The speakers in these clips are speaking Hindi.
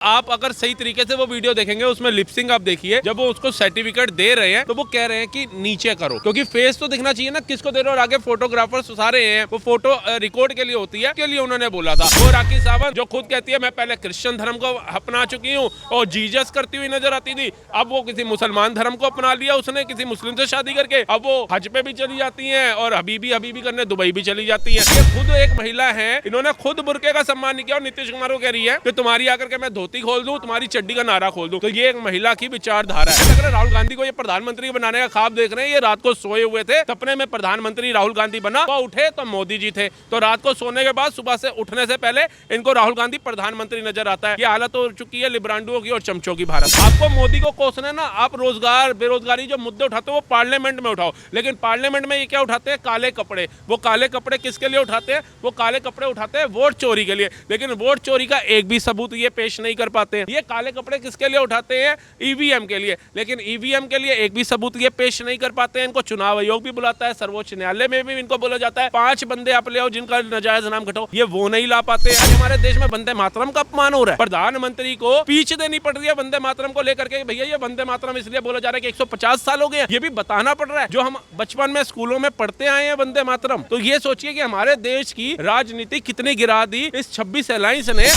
आप अगर सही तरीके से वो वीडियो देखेंगे उसमें लिपसिंग आप देखिए, जब वो उसको सर्टिफिकेट दे रहे हैं तो वो कह रहे हैं कि नीचे करो, क्योंकि फेस तो दिखना चाहिए ना किसको दे रहे हो। और आगे फोटोग्राफर्स सारे हैं, वो फोटो रिकॉर्ड के लिए होती है, के लिए उन्होंने बोला था। वो राखी सावंत जो खुद कहती है मैं पहले क्रिश्चियन धर्म को अपना चुकी हूँ और जीजस करती हुई नजर आती थी, अब वो किसी मुसलमान धर्म को अपना लिया उसने, किसी मुस्लिम से शादी करके अब वो हज पे भी चली जाती है और हबीबी करने दुबई भी चली जाती है। ये खुद एक महिला है, इन्होंने खुद बुर्के का सम्मान नहीं किया और नीतीश कुमार को कह रही है कि तुम्हारी आकर के मैं धोती खोल दूं, तुम्हारी चड्डी का नारा खोल दूं। तो ये एक महिला की विचारधारा है। अगर राहुल गांधी को ये प्रधानमंत्री बनाने का ख्वाब देख रहे हैं, ये रात को सोए हुए थे, सपने में प्रधानमंत्री राहुल गांधी बना, वो उठे तो मोदी जी थे, तो रात को सोने के बाद सुबह से उठने से पहले इनको राहुल गांधी प्रधानमंत्री नजर आता है। ये हालत हो चुकी है लिब्रांडुओं की और चमचों की भारत। आपको मोदी को कोसना ना, आप रोजगार बेरोजगारी जो मुद्दे उठाते हो वो पार्लियामेंट में उठाओ, लेकिन पार्लियामेंट में ये क्या उठाते हैं? काले कपड़े। वो काले कपड़े किसके लिए उठाते हैं? वो काले कपड़े उठाते हैं वोट चोरी के लिए, लेकिन वोट चोरी का एक भी सबूत ये पेश नहीं कर पाते हैं। ये काले कपड़े किसके लिए उठाते हैं? ईवीएम के लिए, लेकिन ईवीएम के लिए एक भी सबूत ये पेश नहीं कर पाते हैं। इनको चुनाव आयोग भी बुलाता है, सर्वोच्च न्यायालय में भी इनको बोला जाता है 5 बंदे आप ले आओ जिनका नाजायज नाम घटाओ, ये वो नहीं ला पाते। आज हमारे देश में वंदे मातरम का अपमान हो रहा है, प्रधानमंत्री को पीछ देनी पड़ रही है वंदे मातरम को लेकर के। भैया ये वंदे मातरम इसलिए बोला जा रहा है कि 150 साल हो गए, ये भी बताना पड़ रहा है जो हम बचपन में स्कूलों में पढ़ते आए हैं वंदे मातरम। तो ये सोचिए कि हमारे देश की राजनीति कितनी गिरा दी इस 26 अलायंस ने।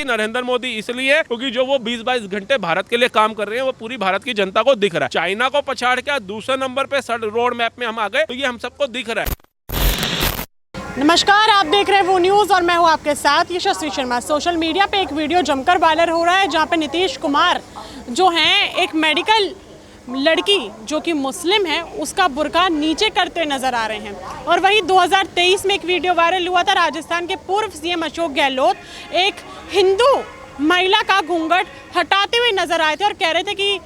नरेंद्र मोदी इसलिए क्योंकि जो वो 20-22 घंटे भारत के लिए काम कर रहे हैं वो पूरी भारत की जनता को दिख रहा है। चाइना को पछाड़ के दूसरे नंबर पे रोड मैप में हम आ गए, तो ये हम सबको दिख रहा है। नमस्कार, आप देख रहे हैं वो न्यूज़ और मैं हूं आपके साथ यशस्वी शर्मा। सोशल मीडिया पे एक वीडियो जमकर वायरल हो रहा है जहां पे नीतीश कुमार जो हैं एक मेडिकल लड़की जो कि मुस्लिम है उसका बुर्का नीचे करते नजर आ रहे हैं। और वही 2023 में एक वीडियो वायरल हुआ था, राजस्थान के पूर्व सीएम अशोक गहलोत एक हिंदू महिला का घूंघट हटाते हुए नजर आए थे और कह रहे थे कि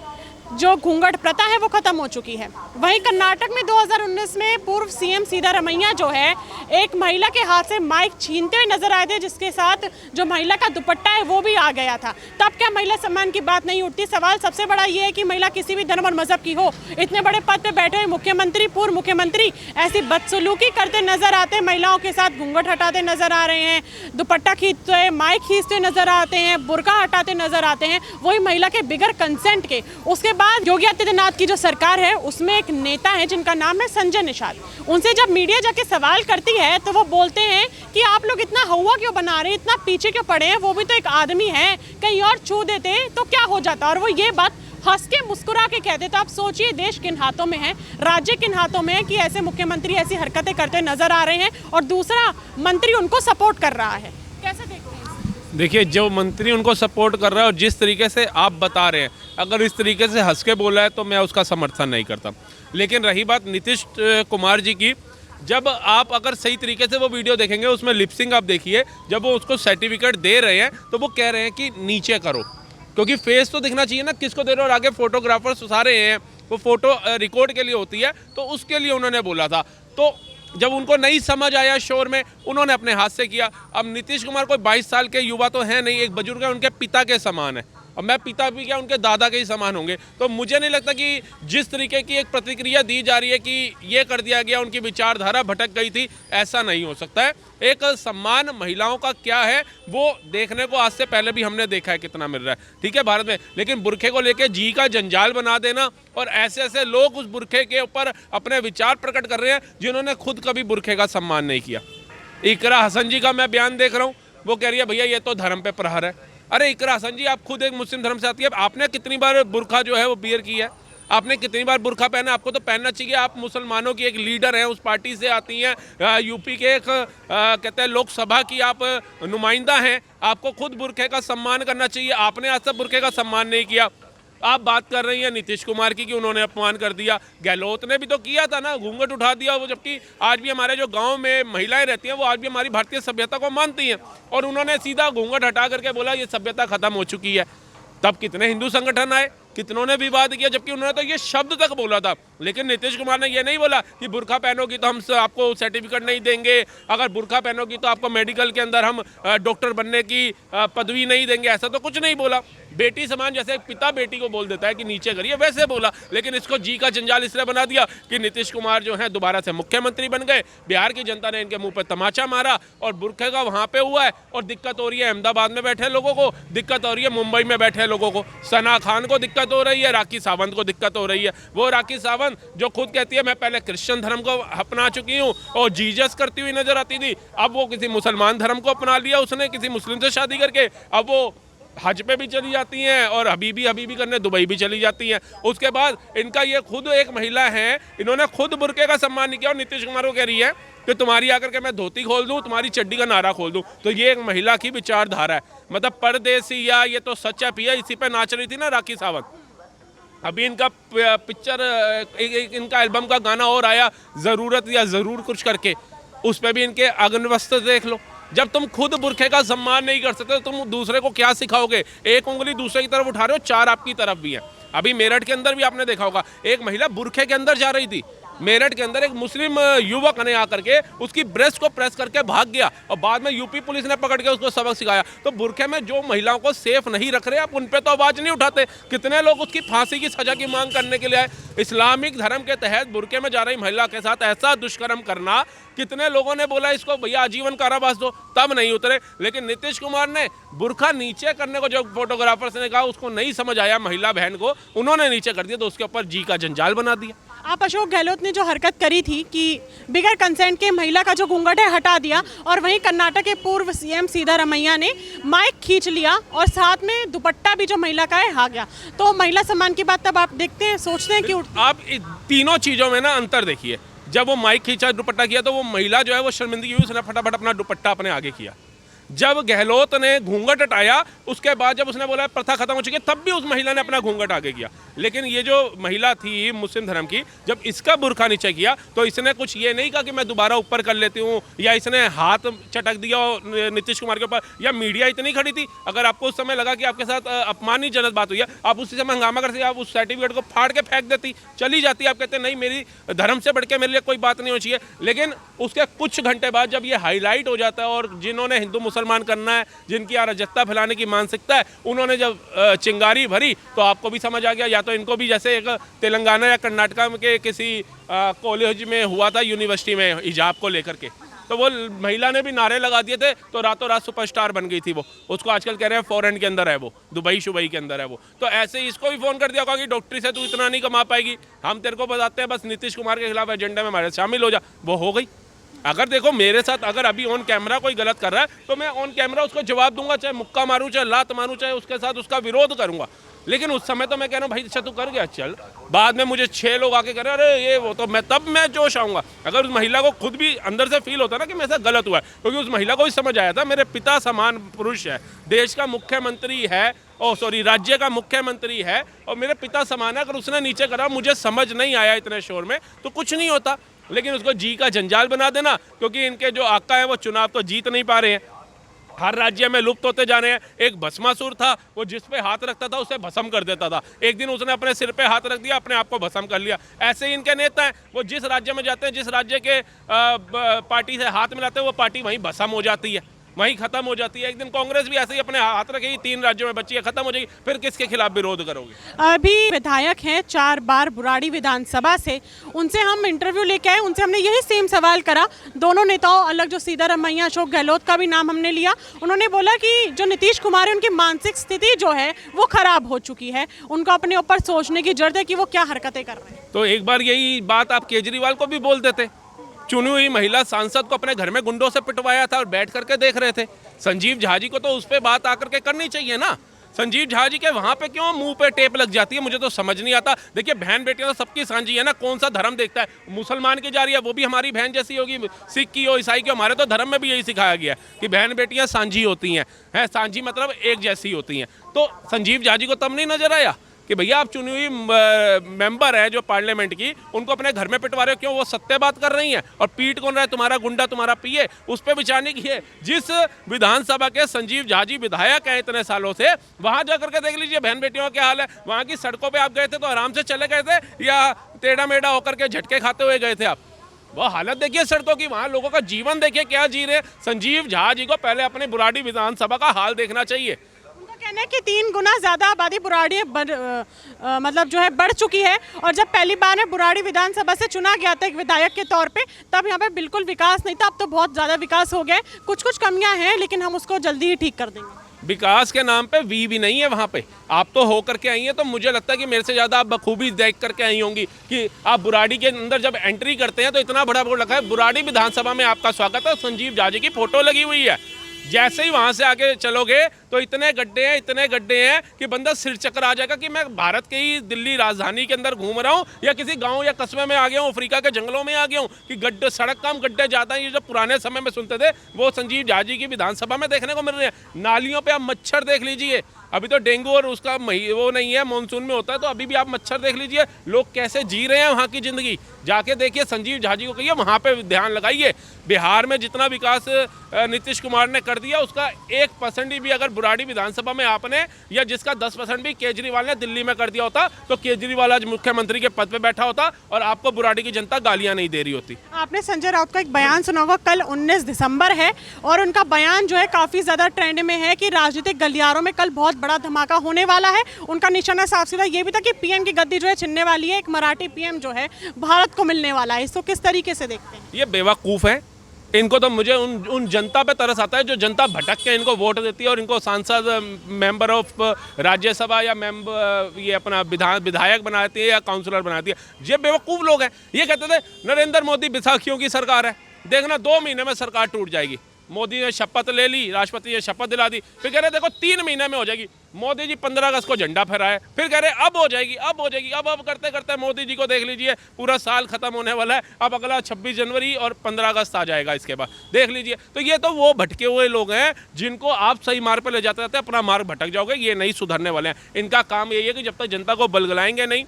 जो घूंघट प्रथा है वो खत्म हो चुकी है। वहीं कर्नाटक में 2019 में पूर्व सीएम सिद्धारमैया जो है एक महिला के हाथ से माइक छीनते हुए नजर आए थे, जिसके साथ जो महिला का दुपट्टा है वो भी आ गया था। तब क्या महिला सम्मान की बात नहीं उठती? सवाल सबसे बड़ा ये है कि महिला किसी भी धर्म और मजहब की हो, इतने बड़े पद पे बैठे हुए मुख्यमंत्री पूर्व मुख्यमंत्री ऐसी बदसलूकी करते नजर आते हैं, महिलाओं के साथ घूंघट हटाते नजर आ रहे हैं, दुपट्टा खींचते हुए माइक खींचते नजर आते हैं, बुर्का हटाते नजर आते हैं, वही महिला के बिगर कंसेंट के। उसके बाद योगी आदित्यनाथ की जो सरकार है उसमें एक नेता है जिनका नाम है संजय निषाद। उनसे जब मीडिया जाके सवाल करती है तो वो बोलते हैं कि आप लोग इतना हवा क्यों बना रहे हैं, इतना पीछे क्यों पड़े हैं, वो भी तो एक आदमी है, कहीं और छू देते तो क्या हो जाता। और वो ये बात हंस के मुस्कुरा के कहते। तो आप सोचिए देश किन हाथों में है, राज्य किन हाथों में है कि ऐसे मुख्यमंत्री ऐसी हरकतें करते नजर आ रहे हैं और दूसरा मंत्री उनको सपोर्ट कर रहा है। कैसे देखते हैं? देखिए, जो मंत्री उनको सपोर्ट कर रहा है और जिस तरीके से आप बता रहे हैं, अगर इस तरीके से हंस के बोला है तो मैं उसका समर्थन नहीं करता। लेकिन रही बात नीतीश कुमार जी की, जब आप अगर सही तरीके से वो वीडियो देखेंगे उसमें लिपसिंग आप देखिए, जब वो उसको सर्टिफिकेट दे रहे हैं तो वो कह रहे हैं कि नीचे करो, क्योंकि फेस तो दिखना चाहिए ना किसको दे रहे हो। और आगे फोटोग्राफर्स सारे हैं, वो फोटो रिकॉर्ड के लिए होती है, तो उसके लिए उन्होंने बोला था। तो जब उनको नहीं समझ आया शोर में, उन्होंने अपने हाथ से किया। अब नीतीश कुमार कोई 22 साल के युवा तो है नहीं, एक बुजुर्ग है, उनके पिता के समान है। अब मैं पिता भी क्या, उनके दादा के ही समान होंगे। तो मुझे नहीं लगता कि जिस तरीके की एक प्रतिक्रिया दी जा रही है कि ये कर दिया गया, उनकी विचारधारा भटक गई थी, ऐसा नहीं हो सकता है। एक सम्मान महिलाओं का क्या है वो देखने को आज से पहले भी हमने देखा है कितना मिल रहा है, ठीक है, भारत में। लेकिन बुरखे को लेके जी का जंजाल बना देना और ऐसे ऐसे लोग उस बुरखे के ऊपर अपने विचार प्रकट कर रहे हैं जिन्होंने खुद कभी बुरखे का सम्मान नहीं किया। इकरा हसन जी का मैं बयान देख रहा हूँ, वो कह रही है भैया ये तो धर्म पे प्रहार है। अरे इकरा हसन जी, आप खुद एक मुस्लिम धर्म से आती है, आपने कितनी बार बुरखा जो है वो बियर की है? आपने कितनी बार बुरखा पहना? आपको तो पहनना चाहिए। आप मुसलमानों की एक लीडर हैं, उस पार्टी से आती हैं, यूपी के एक कहते हैं लोकसभा की आप नुमाइंदा हैं, आपको खुद बुरखे का सम्मान करना चाहिए। आपने आज तक बुरखे का सम्मान नहीं किया। आप बात कर रही हैं नीतीश कुमार की कि उन्होंने अपमान कर दिया, गहलोत ने भी तो किया था ना, घूंघट उठा दिया वो। जबकि आज भी हमारे जो गांव में महिलाएं रहती हैं वो आज भी हमारी भारतीय सभ्यता को मानती हैं, और उन्होंने सीधा घूंघट हटा करके बोला ये सभ्यता खत्म हो चुकी है। तब कितने हिंदू संगठन आए, कितनों ने विवाद किया, जबकि उन्होंने तो ये शब्द तक बोला था। लेकिन नीतीश कुमार ने ये नहीं बोला कि बुर्का पहनोगी तो हम आपको सर्टिफिकेट नहीं देंगे, अगर बुर्का पहनोगी तो आपको मेडिकल के अंदर हम डॉक्टर बनने की पदवी नहीं देंगे, ऐसा तो कुछ नहीं बोला। बेटी समान जैसे एक पिता बेटी को बोल देता है कि नीचे करिए, वैसे बोला। लेकिन इसको जी का जंजाल इसलिए बना दिया कि नीतीश कुमार जो है दोबारा से मुख्यमंत्री बन गए, बिहार की जनता ने इनके मुंह पर तमाचा मारा और बुरखे का वहां पे हुआ है। और दिक्कत हो रही है अहमदाबाद में बैठे लोगों को, दिक्कत हो रही है मुंबई में बैठे लोगों को, सना खान को दिक्कत हो रही है, राखी सावंत को दिक्कत हो रही है। वो राखी सावंत जो खुद कहती है मैं पहले क्रिश्चियन धर्म को अपना चुकी हूँ और जीजस करती हुई नजर आती थी, अब वो किसी मुसलमान धर्म को अपना लिया उसने, किसी मुस्लिम से शादी करके। अब वो हज पे भी चली जाती हैं और हबीबी करने दुबई भी चली जाती हैं। उसके बाद इनका ये खुद एक महिला है, इन्होंने खुद बुर्के का सम्मान नहीं किया और नीतीश कुमार को कह रही है कि तुम्हारी आकर के मैं धोती खोल दूं, तुम्हारी चड्डी का नारा खोल दूं। तो ये एक महिला की विचारधारा है। मतलब परदेसी या ये तो सच्चा पिया, इसी पे नाच रही थी ना राखी सावंत। अभी इनका पिक्चर इनका एल्बम का गाना और आया ज़रूरत या ज़रूर कुछ करके, उस पर भी इनके अग्नवस्त्र देख लो। जब तुम खुद बुरखे का सम्मान नहीं कर सकते तो तुम दूसरे को क्या सिखाओगे? एक उंगली दूसरे की तरफ उठा रहे हो, चार आपकी तरफ भी है। अभी मेरठ के अंदर भी आपने देखा होगा, एक महिला बुरखे के अंदर जा रही थी, मेरठ के अंदर एक मुस्लिम युवक ने आकर के उसकी ब्रेस्ट को प्रेस करके भाग गया और बाद में यूपी पुलिस ने पकड़ के उसको सबक सिखाया। तो बुरखे में जो महिलाओं को सेफ नहीं रख रहे, आप उन पे तो आवाज नहीं उठाते। कितने लोग उसकी फांसी की सजा की मांग करने के लिए आए। इस्लामिक धर्म के तहत बुरखे में जा रही महिला के साथ ऐसा दुष्कर्म करना, कितने लोगों ने बोला इसको भैया आजीवन कारावास दो, तब नहीं उतरे। लेकिन नीतीश कुमार ने बुरखा नीचे करने को जो फोटोग्राफर्स ने कहा उसको नहीं समझ आया, महिला बहन को उन्होंने नीचे कर दिया, तो उसके ऊपर जी का जंजाल बना दिया। आप अशोक गहलोत ने जो हरकत करी थी कि बिगर कंसेंट के महिला का जो घूंघट है हटा दिया, और वहीं कर्नाटक के पूर्व सीएम सिद्धारमैया ने माइक खींच लिया और साथ में दुपट्टा भी जो महिला का है आ गया। तो महिला सम्मान की बात तब आप देखते हैं, सोचते हैं कि आप तीनों चीज़ों में ना अंतर देखिए। जब वो माइक खींचा, दुपट्टा किया, तो वो महिला जो है वो शर्मिंदगी हुई, उसने फटाफट अपना दुपट्टा अपने आगे किया। जब गहलोत ने घूंघट हटाया, उसके बाद जब उसने बोला प्रथा खत्म हो चुकी है, तब भी उस महिला ने अपना घूंघट आगे किया। लेकिन ये जो महिला थी मुस्लिम धर्म की, जब इसका बुरखा नीचे किया तो इसने कुछ ये नहीं कहा कि मैं दोबारा ऊपर कर लेती हूँ, या इसने हाथ चटक दिया नीतीश कुमार के ऊपर, या मीडिया इतनी खड़ी थी। अगर आपको उस समय लगा कि आपके साथ अपमानजनक बात हुई है, आप उसी समय हंगामा करते, आप उस सर्टिफिकेट को फाड़ के फेंक देती, चली जाती। आप कहते नहीं मेरी धर्म से बढ़ के मेरे लिए कोई बात नहीं होनी चाहिए। लेकिन उसके कुछ घंटे बाद जब ये हाईलाइट हो जाता है और जिन्होंने हिंदू मुसलमान करना है, जिनकी अराजकता फैलाने की मानसिकता है, उन्होंने जब चिंगारी भरी तो आपको भी समझ आ गया, या तो इनको भी जैसे एक तेलंगाना या कर्नाटका के किसी कॉलेज में हुआ था, यूनिवर्सिटी में हिजाब को लेकर के, तो वो महिला ने भी नारे लगा दिए थे, तो रातों रात सुपरस्टार बन गई थी वो। उसको आजकल कह रहे हैं फॉरेन के अंदर है वो, दुबई शुबई के अंदर है वो। तो ऐसे ही इसको भी फोन कर दिया होगा कि डॉक्टरी से तू इतना नहीं कमा पाएगी, हम तेरे को बताते हैं, बस नीतीश कुमार के खिलाफ एजेंडा में हमारे शामिल हो जा। वो हो गई। अगर देखो मेरे साथ अगर अभी ऑन कैमरा कोई गलत कर रहा है तो मैं ऑन कैमरा उसको जवाब दूंगा, चाहे मुक्का मारूं, चाहे लात मारूं, चाहे उसके साथ उसका विरोध करूंगा। लेकिन उस समय तो मैं कह रहा हूँ भाई अच्छा तू कर गया चल, बाद में मुझे 6 लोग आके कह रहे अरे ये वो, तो मैं जोश आऊंगा। अगर उस महिला को खुद भी अंदर से फील होता ना कि मेरे साथ गलत हुआ है, क्योंकि उस महिला को भी समझ आया था मेरे पिता समान पुरुष है, देश का मुख्यमंत्री है, राज्य का मुख्यमंत्री है और मेरे पिता समान है। अगर उसने नीचे करा, मुझे समझ नहीं आया इतने शोर में, तो कुछ नहीं होता। लेकिन उसको जी का जंजाल बना देना, क्योंकि इनके जो आका हैं वो चुनाव तो जीत नहीं पा रहे हैं, हर राज्य में लुप्त होते जा रहे हैं। एक भस्मासुर था, वो जिस पे हाथ रखता था उसे भस्म कर देता था। एक दिन उसने अपने सिर पे हाथ रख दिया, अपने आप को भस्म कर लिया। ऐसे ही इनके नेता हैं, वो जिस राज्य में जाते हैं, जिस राज्य के पार्टी से हाथ मिलाते हैं, वो पार्टी वहीं भस्म हो जाती है, वहीं खत्म हो जाती है। एक दिन कांग्रेस भी ऐसे ही अपने हाथ रखेगी, 3 राज्यों में बच्ची है, खत्म हो जाएगी, फिर किसके खिलाफ विरोध करोगे? अभी विधायक हैं 4 बार बुराड़ी विधानसभा से, उनसे हम इंटरव्यू लेके आए, उनसे हमने यही सेम सवाल करा। दोनों नेताओं अलग, जो सिद्धारमैया अशोक गहलोत का भी नाम हमने लिया, उन्होंने बोला कि जो नीतीश कुमार है उनकी मानसिक स्थिति जो है वो खराब हो चुकी है, उनको अपने ऊपर सोचने की जरूरत है कि वो क्या हरकतें कर रहे हैं। तो एक बार यही बात आप केजरीवाल को भी बोल देते। चुनी हुई महिला सांसद को अपने घर में गुंडों से पिटवाया था और बैठ करके देख रहे थे। संजीव झा जी को तो उस पर बात आकर के करनी चाहिए ना। संजीव झा जी के वहां पे क्यों मुंह पे टेप लग जाती है, मुझे तो समझ नहीं आता। देखिए बहन बेटियां तो सबकी सांझी है ना, कौन सा धर्म देखता है? मुसलमान की जा रही है वो भी हमारी बहन जैसी होगी, सिख की हो, ईसाई की हो, हमारे तो धर्म में भी यही सिखाया गया है कि बहन बेटियां सांझी होती हैं, सांझी मतलब एक जैसी होती हैं। तो संजीव झा जी को तब नहीं नजर आया कि भैया आप चुनी हुई मेंबर है जो पार्लियामेंट की, उनको अपने घर में पिटवा रहे हो, क्यों? वो सत्य बात कर रही हैं। और पीट कौन रहा है? तुम्हारा गुंडा, तुम्हारा पीए। उस पर विचारने की है। जिस विधानसभा के संजीव झा जी विधायक हैं इतने सालों से, वहां जाकर के देख लीजिए बहन बेटियों का क्या हाल है। वहां की सड़कों पे आप गए थे तो आराम से चले गए थे या टेढ़ा मेढ़ा होकर के झटके खाते हुए गए थे आप? वो हालत देखिए सड़कों की, वहां लोगों का जीवन देखिए क्या जी रहे। संजीव झा जी को पहले अपनी बुराड़ी विधानसभा का हाल देखना चाहिए। उनका कहना है कि 3 गुना ज्यादा आबादी बुराड़ी मतलब जो है बढ़ चुकी है, और जब पहली बार में बुराड़ी विधानसभा से चुना गया था एक विधायक के तौर पे, तब यहाँ पे बिल्कुल विकास नहीं था। अब तो बहुत ज्यादा विकास हो गया। कुछ कुछ कमियां हैं लेकिन हम उसको जल्दी ही ठीक कर देंगे। विकास के नाम पे वी भी नहीं है वहाँ पे। आप तो होकर के आई हैं, तो मुझे लगता है कि मेरे से ज़्यादा आप बखूबी देख करके आई होंगी कि आप बुराड़ी के अंदर जब एंट्री करते हैं तो इतना बड़ा बोर्ड लगा है, बुराड़ी विधानसभा में आपका स्वागत है, संजीव झा जी की फोटो लगी हुई है। जैसे ही वहाँ से आगे चलोगे तो इतने गड्ढे हैं कि बंदा सिर चक्कर आ जाएगा कि मैं भारत के ही दिल्ली राजधानी के अंदर घूम रहा हूँ या किसी गांव या कस्बे में आ गया हूँ, अफ्रीका के जंगलों में आ गया हूँ कि गड्ढे, सड़क कम गड्ढे ज़्यादा। ये जो पुराने समय में सुनते थे वो संजीव झा जी की विधानसभा में देखने को मिल रहे हैं। नालियों पर आप मच्छर देख लीजिए, अभी तो डेंगू और उसका वो नहीं है, मानसून में होता है, तो अभी भी आप मच्छर देख लीजिए। लोग कैसे जी रहे हैं वहाँ की ज़िंदगी, जाके देखिए। संजीव झा जी को कहिए वहाँ पे ध्यान लगाइए। बिहार में जितना विकास नीतीश कुमार ने कर दिया उसका 1% भी अगर बुराड़ी विधानसभा में आपने, या जिसका 10% भी केजरीवाल ने दिल्ली में कर दिया होता, तो केजरीवाल आज मुख्यमंत्री के पद पे बैठा होता और आपको बुराड़ी की जनता गालियां नहीं दे रही होती। आपने संजय राउत का एक बयान सुना होगा, कल 19 दिसंबर है, और उनका बयान जो है काफ़ी ज़्यादा ट्रेंड में है कि राजनीतिक गलियारों में कल बहुत बड़ा धमाका होने वाला है। उनका निशाना साफ सीधा ये भी था कि पीएम की गद्दी जो है छिनने वाली है, एक मराठी पीएम जो है भारत को मिलने वाला है। इसको किस तरीके से देखते हैं? ये बेवकूफ़ है। इनको तो मुझे उन जनता पे तरस आता है जो जनता भटक के इनको वोट देती है और इनको सांसद, मेंबर ऑफ राज्यसभा या ये अपना विधायक बनाती है या काउंसलर बनाती है। ये बेवकूफ़ लोग हैं। ये कहते थे नरेंद्र मोदी बैसाखियों की सरकार है, देखना 2 महीने में सरकार टूट जाएगी। मोदी ने शपथ ले ली, राष्ट्रपति ने शपथ दिला दी, फिर कह रहे देखो 3 महीने में हो जाएगी। मोदी जी 15 अगस्त को झंडा फहराए, फिर कह रहे अब हो जाएगी, अब हो जाएगी। अब करते करते मोदी जी को देख लीजिए पूरा साल खत्म होने वाला है। अब अगला 26 जनवरी और 15 अगस्त आ जाएगा इसके बाद, देख लीजिए। तो ये तो वो भटके हुए लोग हैं जिनको आप सही मार्ग पर ले जाते रहते अपना मार्ग भटक जाओगे। ये नहीं सुधरने वाले हैं। इनका काम यही है कि जब तक जनता को बलगलाएंगे नहीं,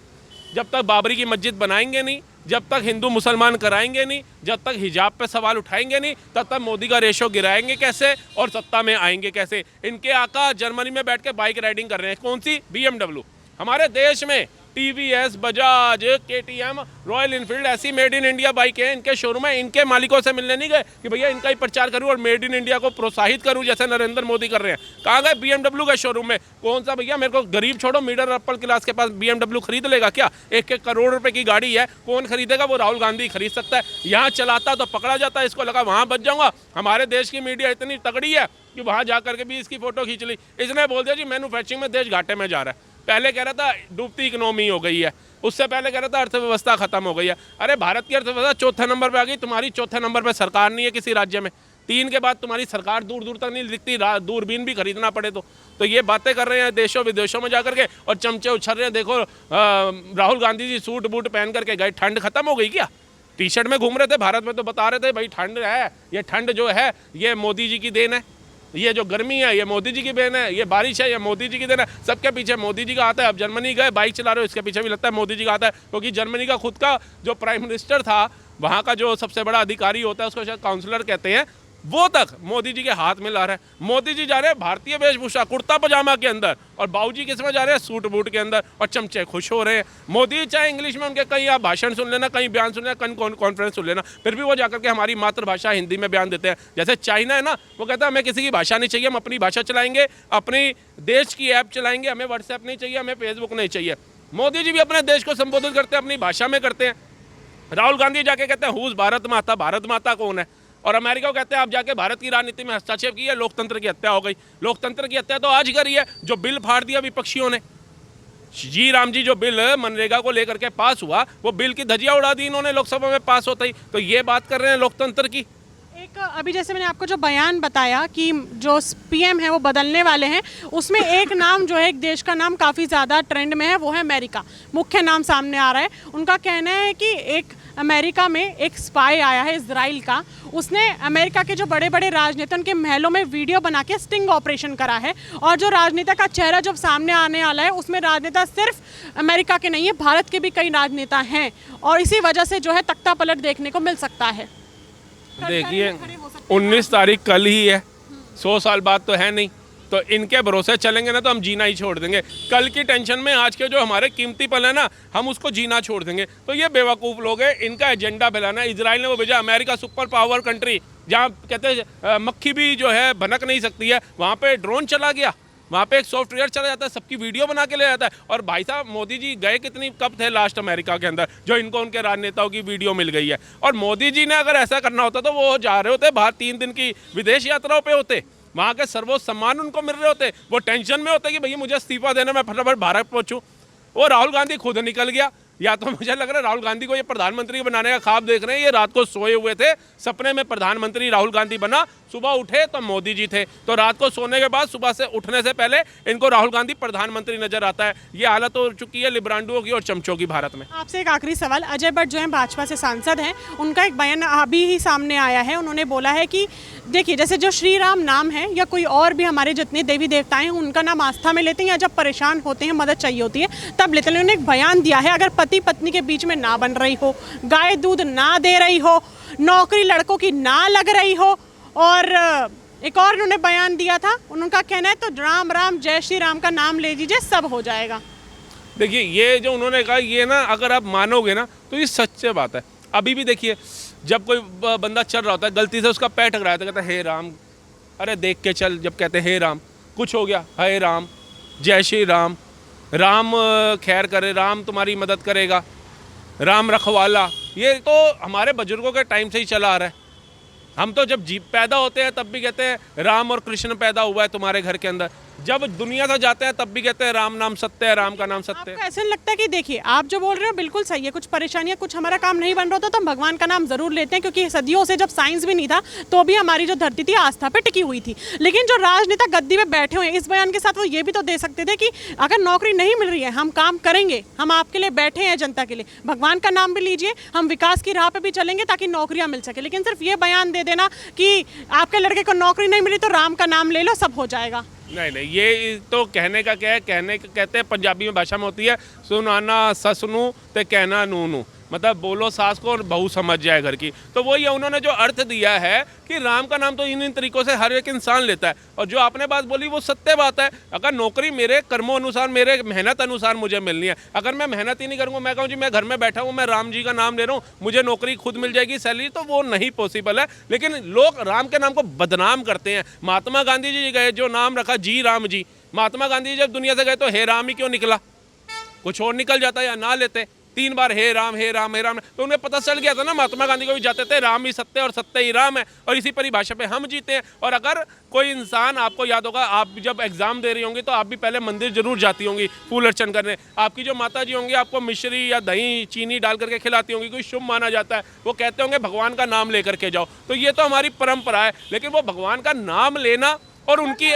जब तक बाबरी की मस्जिद बनाएंगे नहीं, जब तक हिंदू मुसलमान कराएंगे नहीं, जब तक हिजाब पे सवाल उठाएंगे नहीं, तब तक मोदी का रेशो गिराएंगे कैसे और सत्ता में आएंगे कैसे। इनके आका जर्मनी में बैठ के बाइक राइडिंग कर रहे हैं। कौन सी? BMW। हमारे देश में TVS, Bajaj, KTM, royal Enfield ऐसी मेड इन इंडिया बाइक है इनके शोरूम है। इनके मालिकों से मिलने नहीं गए कि भैया इनका ही प्रचार करूं और मेड इन इंडिया को प्रोत्साहित करूं जैसे नरेंद्र मोदी कर रहे हैं? कहाँ गए BMW के शोरूम में? कौन सा भैया, मेरे को गरीब छोड़ो, मिडिल अपर क्लास के पास BMW खरीद लेगा क्या? 1-1 करोड़ रुपए की गाड़ी है, कौन खरीदेगा? वो राहुल गांधी खरीद सकता है। यहाँ चलाता तो पकड़ा जाता है, इसको लगा वहाँ बच जाऊँगा। हमारे देश की मीडिया इतनी तगड़ी है कि वहाँ जा करके भी इसकी फ़ोटो खींच ली। इसने बोल दिया जी मैन्युफैक्चरिंग में देश घाटे में जा रहा है। पहले कह रहा था डूबती इकोनॉमी हो गई है, उससे पहले कह रहा था अर्थव्यवस्था खत्म हो गई है। अरे भारत की अर्थव्यवस्था 4थे नंबर पे आ गई, तुम्हारी 4थे नंबर पे सरकार नहीं है किसी राज्य में। 3 के बाद तुम्हारी सरकार दूर दूर तक नहीं दिखती, दूरबीन भी खरीदना पड़े तो ये बातें कर रहे हैं देशों विदेशों में जाकर के और चमचे उछल रहे हैं। देखो राहुल गांधी जी सूट बूट पहन करके गए, ठंड खत्म हो गई क्या? टी-शर्ट में घूम रहे थे भारत में तो बता रहे थे भाई ठंड है, ये ठंड जो है ये मोदी जी की देन है, ये जो गर्मी है ये मोदी जी की देन है, ये बारिश है ये मोदी जी की देन है। सबके पीछे मोदी जी का आता है। अब जर्मनी गए, बाइक चला रहे हो, इसके पीछे भी लगता है मोदी जी का आता है, क्योंकि जर्मनी का खुद का जो प्राइम मिनिस्टर था, वहाँ का जो सबसे बड़ा अधिकारी होता है उसको शायद काउंसलर कहते हैं, वो तक मोदी जी के हाथ में ला रहा है। मोदी जी जा रहे हैं भारतीय वेशभूषा कुर्ता पजामा के अंदर और बाबूजी किस में जा रहे हैं? सूट बूट के अंदर, और चमचे खुश हो रहे हैं। मोदी चाहे इंग्लिश में उनके कहीं आप भाषण सुन लेना, कहीं बयान सुन लेना, कहीं कॉन्फ्रेंस सुन लेना, फिर भी वो जाकर के हमारी मातृभाषा हिंदी में बयान देते हैं। जैसे चाइना है ना, वो कहता है हमें किसी की भाषा नहीं चाहिए, हम अपनी भाषा चलाएंगे, अपनी देश की ऐप चलाएंगे, हमें व्हाट्सएप नहीं चाहिए, हमें फेसबुक नहीं चाहिए। मोदी जी भी अपने देश को संबोधित करते हैं अपनी भाषा में करते हैं। राहुल गांधी जाके कहते हैं हुज भारत माता, भारत माता कौन है? और अमेरिका को कहते हैं आप जाके भारत की राजनीति में हस्तक्षेप किया, लोकतंत्र की हत्या हो गई। लोकतंत्र की हत्या तो आज ही करी है, जो बिल फाड़ दिया विपक्षियों ने। जी राम जी जो बिल मनरेगा को लेकर के पास हुआ, वो बिल की धज्जियां उड़ा दी इन्होंने लोकसभा में पास होते ही। तो ये बात कर रहे हैं लोकतंत्र की। एक एक अभी जैसे मैंने आपको जो बयान बताया कि जो पीएम है वो बदलने वाले हैं, उसमें एक नाम जो है, एक देश का नाम काफ़ी ज़्यादा ट्रेंड में है, वो है अमेरिका। मुख्य नाम सामने आ रहा है। उनका कहना है कि एक अमेरिका में एक स्पाई आया है इजराइल का, उसने अमेरिका के जो बड़े बड़े राजनेता उनके महलों में वीडियो बना के स्टिंग ऑपरेशन करा है। और जो राजनेता का चेहरा जब सामने आने वाला है, उसमें राजनेता सिर्फ अमेरिका के नहीं है, भारत के भी कई राजनेता हैं। और इसी वजह से जो है तख्ता पलट देखने को मिल सकता है। देखिए 19 तारीख कल ही है, 100 साल बाद तो है नहीं, तो इनके भरोसे चलेंगे ना तो हम जीना ही छोड़ देंगे। कल की टेंशन में आज के जो हमारे कीमती पल है ना, हम उसको जीना छोड़ देंगे। तो ये बेवकूफ़ लोग हैं, इनका एजेंडा फैलाना। इजराइल ने वो भेजा, अमेरिका सुपर पावर कंट्री, जहाँ कहते हैं मक्खी भी जो है भनक नहीं सकती है, वहाँ पे ड्रोन चला गया, वहाँ पे एक सॉफ्टवेयर चला जाता है, सबकी वीडियो बना के ले जाता है। और भाई साहब मोदी जी गए कब थे लास्ट अमेरिका के अंदर, जो इनको उनके राजनेताओं की वीडियो मिल गई है। और मोदी जी ने अगर ऐसा करना होता तो वो जा रहे होते बाहर, 3 दिन की विदेश यात्राओं पे होते, वहाँ के सर्वोच्च सम्मान उनको मिल रहे होते, वो टेंशन में होते कि भैया मुझे इस्तीफा देना, मैं फटाफट भारत पहुँचूँ। वो राहुल गांधी खुद निकल गया। या तो मुझे लग रहा है राहुल गांधी को ये प्रधानमंत्री बनाने का ख्वाब देख रहे हैं। ये रात को सोए हुए थे, सपने में प्रधानमंत्री राहुल गांधी बना, सुबह उठे तो मोदी जी थे। तो रात को सोने के बाद सुबह से उठने से पहले इनको राहुल गांधी प्रधानमंत्री नजर आता है। ये हालत हो चुकी है लिब्रांडुओं की और चमचों की भारत में। आपसे एक आखिरी सवाल, अजय भट्ट जो है भाजपा से सांसद हैं, उनका एक बयान अभी ही सामने आया है। उन्होंने बोला है कि देखिए, जैसे जो श्री राम नाम है या कोई और भी हमारे जितने देवी देवता हैं, उनका नाम आस्था में लेते हैं या जब परेशान होते हैं, मदद चाहिए होती है, तब लेते हैं। उन्होंने एक बयान दिया है, अगर पति पत्नी के बीच में ना बन रही हो, गाय दूध ना दे रही हो, नौकरी लड़कों की ना लग रही हो, और एक और उन्होंने बयान दिया था, उनका कहना है तो राम राम जय श्री राम का नाम ले लीजिए, सब हो जाएगा। देखिए ये जो उन्होंने कहा, ये ना अगर आप मानोगे ना तो ये सच्चे बात है। अभी भी देखिए, जब कोई बंदा चल रहा होता है, गलती से उसका पैर टकराया तो कहता है हे राम, अरे देख के चल। जब कहते हैं हे राम, कुछ हो गया, हे राम जय श्री राम, राम खैर करे, राम तुम्हारी मदद करेगा, राम रखवाला। ये तो हमारे बुजुर्गों के टाइम से ही चला आ रहा है। हम तो जब जीप पैदा होते हैं तब भी कहते हैं राम और कृष्ण पैदा हुआ है तुम्हारे घर के अंदर। जब दुनिया से जाते हैं तब भी कहते हैं राम नाम सत्य है, राम का नाम सत्य है। आपको ऐसा नहीं लगता कि देखिए, आप जो बोल रहे हो बिल्कुल सही है, कुछ परेशानियां, कुछ हमारा काम नहीं बन रहा था तो हम भगवान का नाम जरूर लेते हैं, क्योंकि सदियों से जब साइंस भी नहीं था तो भी हमारी जो धरती थी आस्था पे टिकी हुई थी। लेकिन जो राजनेता गद्दी में बैठे हुए हैं, इस बयान के साथ वो ये भी तो दे सकते थे कि अगर नौकरी नहीं मिल रही है, हम काम करेंगे, हम आपके लिए बैठे हैं, जनता के लिए, भगवान का नाम भी लीजिए, हम विकास की राह पे भी चलेंगे ताकि नौकरियां मिल सके। लेकिन सिर्फ ये बयान दे देना कि आपके लड़के को नौकरी नहीं मिली तो राम का नाम ले लो, सब हो जाएगा। नहीं, ये तो कहने का क्या है, कहते हैं पंजाबी में भाषा में होती है, सुनाना ससनू ते कहना नूनू, मतलब बोलो सास को और बहू समझ जाए घर की। तो वही है, उन्होंने जो अर्थ दिया है कि राम का नाम तो इन तरीकों से हर एक इंसान लेता है। और जो आपने बात बोली वो सत्य बात है। अगर नौकरी मेरे कर्मों अनुसार, मेरे मेहनत अनुसार मुझे मिलनी है, अगर मैं मेहनत ही नहीं करूँगा, मैं कहूँ जी मैं घर में बैठा हूँ, मैं राम जी का नाम ले रहा हूँ, मुझे नौकरी खुद मिल जाएगी, सैलरी, तो वो नहीं पॉसिबल है। लेकिन लोग राम के नाम को बदनाम करते हैं। महात्मा गांधी जी गए, जो नाम रखा जी राम जी, महात्मा गांधी जी जब दुनिया से गए तो हे राम ही क्यों निकला, कुछ और निकल जाता या ना लेते। 3 बार हे राम हे राम हे राम, तो उन्हें पता चल गया था ना, महात्मा गांधी को भी जाते थे राम ही सत्य और सत्य ही राम है, और इसी परिभाषा पे हम जीते हैं। और अगर कोई इंसान, आपको याद होगा, आप जब एग्जाम दे रही होंगी तो आप भी पहले मंदिर जरूर जाती होंगी फूल अर्चन करने। आपकी जो माता जी होंगी आपको मिश्री या दही चीनी डाल करके खिलाती होंगी, कोई शुभ माना जाता है, वो कहते होंगे भगवान का नाम लेकर के जाओ। तो ये तो हमारी परंपरा है। लेकिन वो भगवान का नाम लेना और उनकी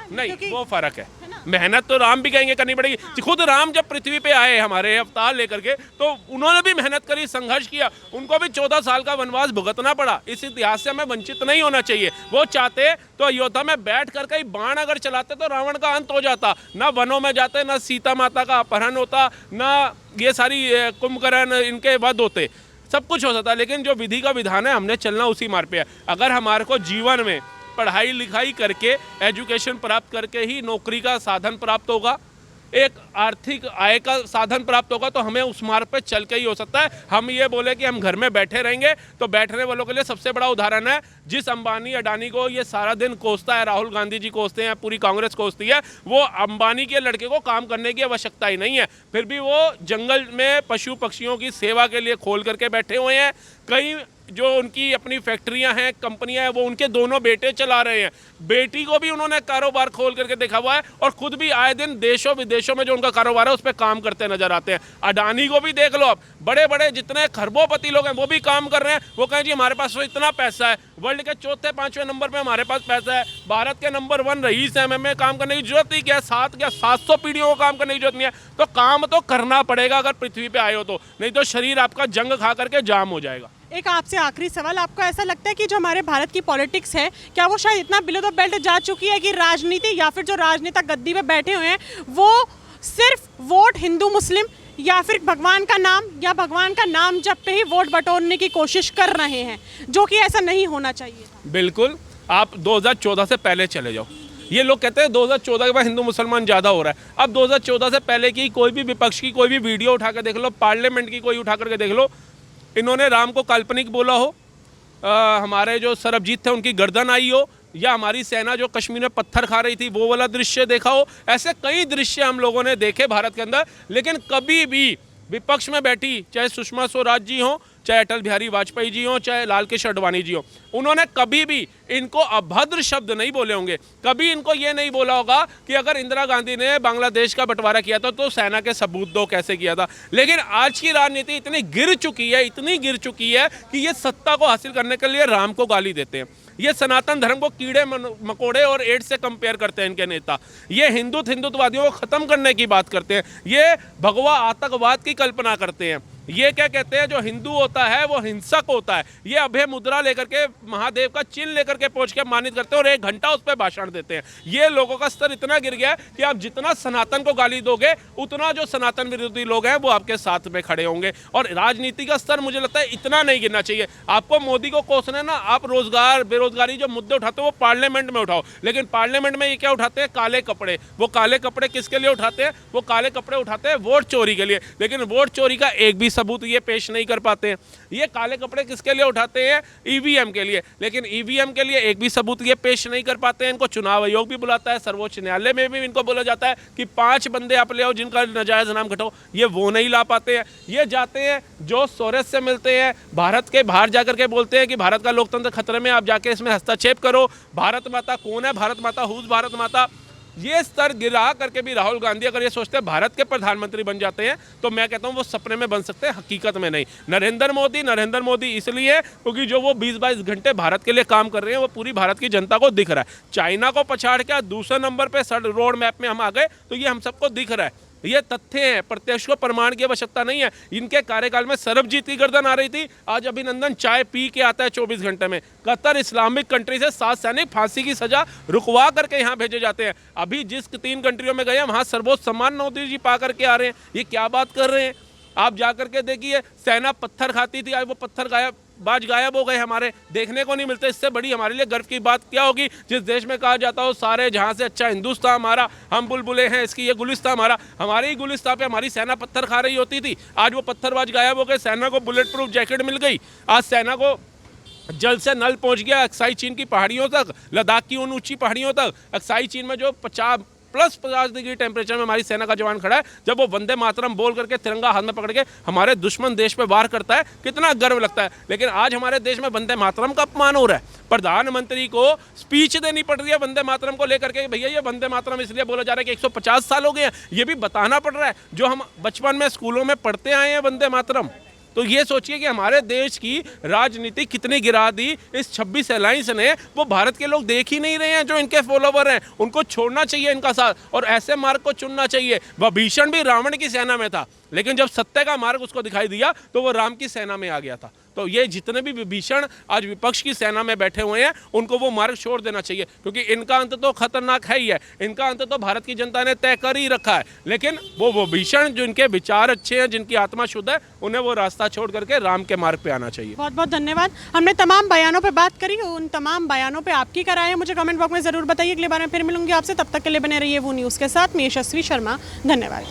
नहीं, वो फर्क है। मेहनत तो राम भी कहेंगे करनी पड़ेगी। खुद राम जब पृथ्वी पे आए हमारे अवतार लेकर के, तो उन्होंने भी मेहनत करी, संघर्ष किया, उनको भी 14 साल का वनवास भुगतना पड़ा। इस इतिहास से हमें वंचित नहीं होना चाहिए। वो चाहते तो अयोध्या में बैठ कर कई बाण अगर चलाते तो रावण का अंत हो जाता, ना वनों में जाते, ना सीता माता का अपहरण होता, ना ये सारी कुंभकर्ण इनके वध होते, सब कुछ हो सकता। लेकिन जो विधि का विधान है, हमने चलना उसी मार्ग पे है। अगर हमारे को जीवन में पढ़ाई लिखाई करके, एजुकेशन प्राप्त करके ही नौकरी का साधन प्राप्त होगा, एक आर्थिक आय का साधन प्राप्त होगा, तो हमें उस मार्ग पे चल के ही हो सकता है। हम ये बोले कि हम घर में बैठे रहेंगे, तो बैठने वालों के लिए सबसे बड़ा उदाहरण है, जिस अंबानी अडानी को ये सारा दिन कोसता है, राहुल गांधी जी कोसते हैं, पूरी कांग्रेस कोसती है, वो अंबानी के लड़के को काम करने की आवश्यकता ही नहीं है, फिर भी वो जंगल में पशु पक्षियों की सेवा के लिए खोल करके बैठे हुए हैं। कई जो उनकी अपनी फैक्ट्रियां हैं, कंपनियां हैं, वो उनके दोनों बेटे चला रहे हैं। बेटी को भी उन्होंने कारोबार खोल करके देखा हुआ है और खुद भी आए दिन देशों विदेशों में जो उनका कारोबार है उस पर काम करते नजर आते हैं। अडानी को भी देख लो, आप बड़े बड़े जितने खरबोपति लोग हैं वो भी काम कर रहे हैं। वो कहें जी हमारे पास तो इतना पैसा है, वर्ल्ड के चौथे पांचवें नंबर पे हमारे पास पैसा है, भारत के नंबर 1 रईस है, हमें काम करने की जरूरत ही क्या, 700 पीढ़ियों को काम करने की जरूरत नहीं है। तो काम तो करना पड़ेगा अगर पृथ्वी पे आए हो तो, नहीं तो शरीर आपका जंग खा करके जाम हो जाएगा। एक आपसे आखिरी सवाल, आपको ऐसा लगता है कि जो हमारे भारत की पॉलिटिक्स है, क्या वो शायद इतना बिलो द बेल्ट जा चुकी है कि राजनीति या फिर जो राजनेता गद्दी पे बैठे हुए हैं वो सिर्फ वोट हिंदू मुस्लिम या फिर भगवान का नाम या भगवान का नाम जब पे ही वोट बटोरने की कोशिश कर रहे हैं, जो कि ऐसा नहीं होना चाहिए? बिल्कुल, आप 2014 से पहले चले जाओ। ये लोग कहते हैं 2014 के बाद हिंदू मुसलमान ज़्यादा हो रहा है। अब 2014 से पहले की कोई भी विपक्ष की कोई भी वीडियो उठा कर देख लो, पार्लियामेंट की कोई उठा करके देख लो, इन्होंने राम को काल्पनिक बोला हो, हमारे जो सरबजीत थे उनकी गर्दन आई हो, या हमारी सेना जो कश्मीर में पत्थर खा रही थी वो वाला दृश्य देखा हो। ऐसे कई दृश्य हम लोगों ने देखे भारत के अंदर, लेकिन कभी भी विपक्ष में बैठी चाहे सुषमा स्वराज जी हो, चाहे अटल बिहारी वाजपेयी जी हो, चाहे लाल कृष्ण आडवाणी जी हो, उन्होंने कभी भी इनको अभद्र शब्द नहीं बोले होंगे। कभी इनको ये नहीं बोला होगा कि अगर इंदिरा गांधी ने बांग्लादेश का बंटवारा किया था तो सेना के सबूत दो, कैसे किया था। लेकिन आज की राजनीति इतनी गिर चुकी है, इतनी गिर चुकी है कि ये सत्ता को हासिल करने के लिए राम को गाली देते हैं। ये सनातन धर्म को कीड़े मकोड़े और एड्स से कंपेयर करते हैं इनके नेता। ये हिंदुत्ववादियों को ख़त्म करने की बात करते हैं। ये भगवा आतंकवाद की कल्पना करते हैं। ये क्या कहते हैं, जो हिंदू होता है वो हिंसक होता है। ये अभय मुद्रा लेकर के, महादेव का चिन्ह लेकर के पहुंच के मानित करते हैं और 1 घंटा उस पर भाषण देते हैं। ये लोगों का स्तर इतना गिर गया है कि आप जितना सनातन को गाली दोगे उतना जो सनातन विरोधी लोग हैं वो आपके साथ में खड़े होंगे। और राजनीति का स्तर मुझे लगता है इतना नहीं गिरना चाहिए। आपको मोदी को कोसना है ना, आप रोजगार बेरोजगारी जो मुद्दे उठाते हो वो पार्लियामेंट में उठाओ। लेकिन पार्लियामेंट में ये क्या उठाते हैं, काले कपड़े। वो काले कपड़े किसके लिए उठाते हैं, वो काले कपड़े उठाते हैं वोट चोरी के लिए। लेकिन वोट चोरी का एक भी सबूत ये पेश नहीं कर पाते हैं। ये काले कपड़े किसके लिए उठाते हैं, ईवीएम के लिए। लेकिन ईवीएम के लिए एक भी सबूत ये पेश नहीं कर पाते हैं। इनको चुनाव आयोग भी बुलाता है, सर्वोच्च न्यायालय में भी इनको बोला जाता है कि 5 बंदे आप ले आओ जिनका नाजायज नाम घटाओ, ये वो नहीं ला पाते हैं। ये जाते हैं जो सोरेस से मिलते हैं, भारत के बाहर जाकर के बोलते हैं कि भारत का लोकतंत्र खतरे में, आप जाके इसमें हस्तक्षेप करो। भारत माता कौन है, भारत माता हुज भारत माता। ये स्तर गिरा करके भी राहुल गांधी अगर ये सोचते हैं भारत के प्रधानमंत्री बन जाते हैं तो मैं कहता हूं वो सपने में बन सकते हैं, हकीकत में नहीं। नरेंद्र मोदी इसलिए क्योंकि जो वो 20-22 घंटे भारत के लिए काम कर रहे हैं वो पूरी भारत की जनता को दिख रहा है। चाइना को पछाड़ के दूसरे नंबर पे रोड मैप में हम आ गए तो ये हम सबको दिख रहा है। ये तथ्य हैं, प्रत्यक्ष को प्रमाण की आवश्यकता नहीं है। इनके कार्यकाल में सरबजीत की गर्दन आ रही थी, आज अभिनंदन चाय पी के आता है 24 घंटे में। कतर इस्लामिक कंट्री से 7 सैनिक फांसी की सजा रुकवा करके यहाँ भेजे जाते हैं। अभी जिस 3 कंट्रियों में गए वहाँ सर्वोच्च सम्मान मोदी जी पा करके आ रहे हैं। ये क्या बात कर रहे हैं, आप जा करके देखिए। सेना पत्थर खाती थी, आज वो पत्थर गायब हो गए, हमारे देखने को नहीं मिलते। इससे बड़ी हमारे लिए गर्व की बात क्या होगी, जिस देश में कहा जाता हो सारे जहां से अच्छा हिंदुस्तान हमारा, हम बुलबुले हैं इसकी, ये गुलिस्तान हमारा, हमारे ही गुलिस्तान पे हमारी सेना पत्थर खा रही होती थी। आज वो पत्थरबाज गायब हो गए, सेना को बुलेट प्रूफ जैकेट मिल गई। आज सेना को जल से नल पहुंच गया अक्साई चीन की पहाड़ियों तक, लद्दाख की उन ऊंची पहाड़ियों तक। अक्साई चीन में जो 50+ डिग्री टेम्परेचर में हमारी सेना का जवान खड़ा है, जब वो वंदे मातरम बोल करके तिरंगा हाथ में पकड़ के हमारे दुश्मन देश पे वार करता है, कितना गर्व लगता है। लेकिन आज हमारे देश में वंदे मातरम का अपमान हो रहा है। प्रधानमंत्री को स्पीच देनी पड़ रही है वंदे मातरम को लेकर के, भैया ये वंदे मातरम इसलिए बोला जा रहा है कि 150 साल हो गए हैं, ये भी बताना पड़ रहा है। जो हम बचपन में स्कूलों में पढ़ते आए हैं वंदे मातरम, तो ये सोचिए कि हमारे देश की राजनीति कितनी गिरा दी इस 26 अलायंस ने। वो भारत के लोग देख ही नहीं रहे हैं, जो इनके फॉलोवर हैं उनको छोड़ना चाहिए इनका साथ और ऐसे मार्ग को चुनना चाहिए। विभीषण भी रावण की सेना में था, लेकिन जब सत्य का मार्ग उसको दिखाई दिया तो वो राम की सेना में आ गया था। तो ये जितने भी विभीषण आज विपक्ष की सेना में बैठे हुए हैं उनको वो मार्ग छोड़ देना चाहिए, क्योंकि इनका अंत तो खतरनाक है ही है। इनका अंत तो भारत की जनता ने तय कर ही रखा है। लेकिन वो विभीषण जिनके विचार अच्छे हैं, जिनकी आत्मा शुद्ध है, उन्हें वो रास्ता छोड़ करके राम के मार्ग पे आना चाहिए। बहुत बहुत धन्यवाद। हमने तमाम बयानों पे बात करी, उन तमाम बयानों पे आपकी क्या राय है मुझे कमेंट बॉक्स में जरूर बताइए। अगले बार में फिर मिलूंगी आपसे, तब तक के लिए बने रहिए वो न्यूज़ के साथ। मैं यशस्वी शर्मा, धन्यवाद।